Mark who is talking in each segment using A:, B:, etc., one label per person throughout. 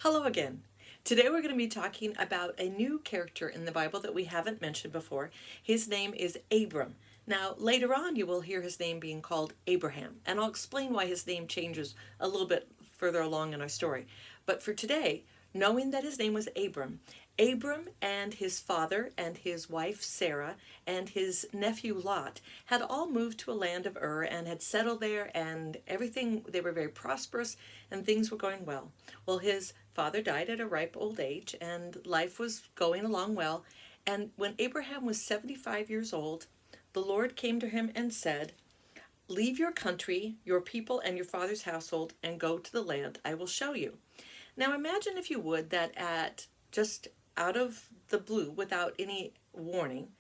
A: Hello again. Today we're going to be talking about a new character in the Bible that we haven't mentioned before. His name is Abram. Now, later on, you will hear his name being called Abraham, and I'll explain why his name changes a little bit further along in our story. But for today, knowing that his name was Abram, Abram and his father and his wife Sarah and his nephew Lot had all moved to a land of Ur and had settled there, and everything, they were very prosperous and things were going well. Well, his father died at a ripe old age and life was going along well. And when Abraham was 75 years old, the Lord came to him and said, "Leave your country, your people, and your father's household and go to the land I will show you." Now imagine, if you would, that at just out of the blue, without any warning,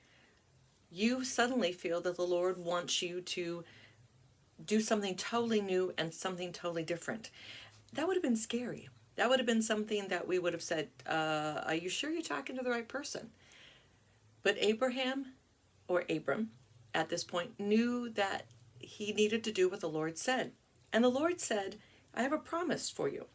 A: you suddenly feel that the Lord wants you to do something totally new and something totally different. That would have been scary. That would have been something that we would have said, are you sure you're talking to the right person? But Abraham, or Abram, at this point, knew that he needed to do what the Lord said. And the Lord said, "I have a promise for you.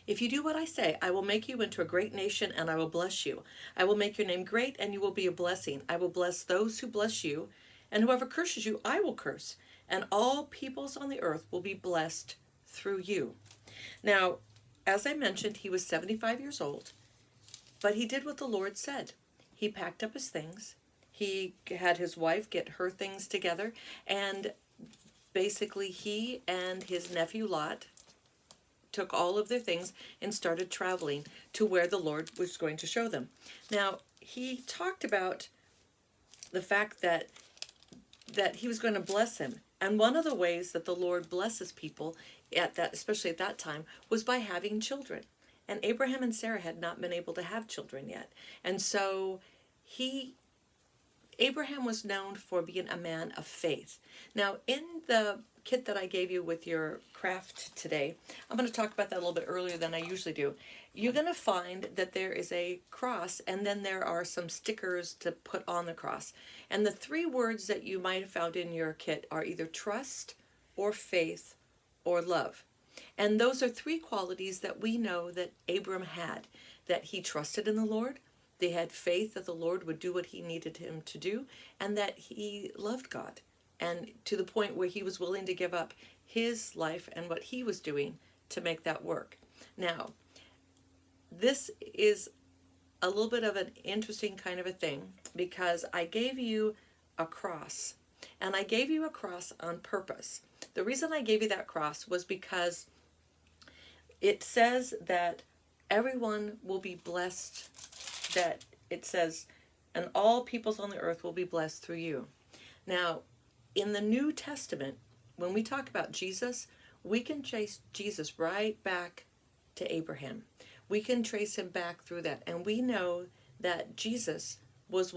A: If you do what I say, I will make you into a great nation and I will bless you. I will make your name great and you will be a blessing. I will bless those who bless you, and whoever curses you, I will curse. And all peoples on the earth will be blessed through you." Now, as I mentioned, he was 75 years old, but he did what the Lord said. He packed up his things. He had his wife get her things together, and basically he and his nephew Lot took all of their things and started traveling to where the Lord was going to show them. Now, he talked about the fact that he was going to bless him. And one of the ways that the Lord blesses people at that, especially at that time, was by having children. And Abraham and Sarah had not been able to have children yet. And so Abraham was known for being a man of faith. Now, in the kit that I gave you with your craft today, I'm going to talk about that a little bit earlier than I usually do. You're going to find that there is a cross, and then there are some stickers to put on the cross. And the three words that you might have found in your kit are either trust or faith or love. And those are three qualities that we know that Abram had: that he trusted in the Lord, they had faith that the Lord would do what he needed him to do, and that he loved God, and to the point where he was willing to give up his life and what he was doing to make that work. Now, this is a little bit of an interesting kind of a thing, because I gave you a cross, and I gave you a cross on purpose. The reason I gave you that cross was because it says that everyone will be blessed, that it says, and all peoples on the earth will be blessed through you. Now, in the New Testament, when we talk about Jesus, we can trace Jesus right back to Abraham. We can trace him back through that. And we know that Jesus was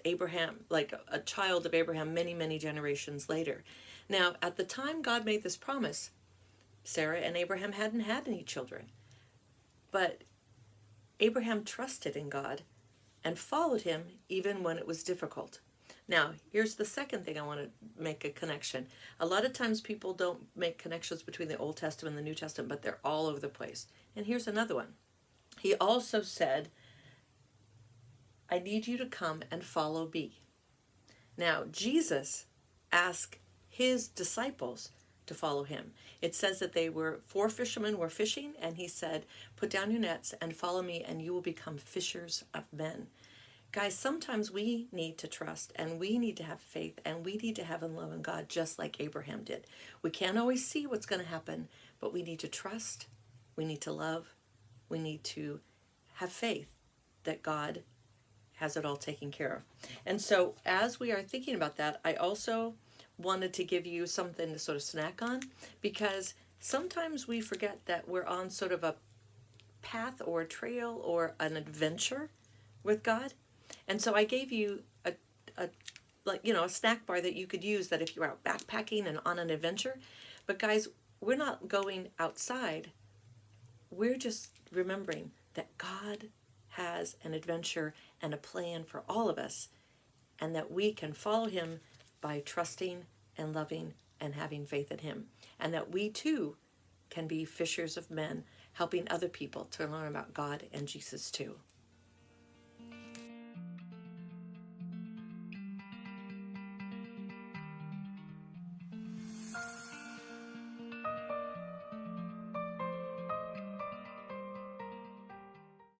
A: Abraham, like a child of Abraham many, many generations later. Now, at the time God made this promise, Sarah and Abraham hadn't had any children. But Abraham trusted in God and followed him even when it was difficult. Now, here's the second thing I want to make a connection. A lot of times people don't make connections between the Old Testament and the New Testament, but they're all over the place. And here's another one. He also said, "I need you to come and follow me." Now, Jesus asked his disciples to follow him. It says that four fishermen were fishing, and he said, "Put down your nets and follow me, and you will become fishers of men." Guys, sometimes we need to trust, and we need to have faith, and we need to have love in God just like Abraham did. We can't always see what's going to happen, but we need to trust, we need to love, we need to have faith that God has it all taken care of. And so as we are thinking about that, I also wanted to give you something to sort of snack on, because sometimes we forget that we're on sort of a path or a trail or an adventure with God. And so I gave you a snack bar that you could use, that if you're out backpacking and on an adventure. But guys, we're not going outside. We're just remembering that God has an adventure and a plan for all of us, and that we can follow him by trusting and loving and having faith in him, and that we too can be fishers of men helping other people to learn about God and Jesus too.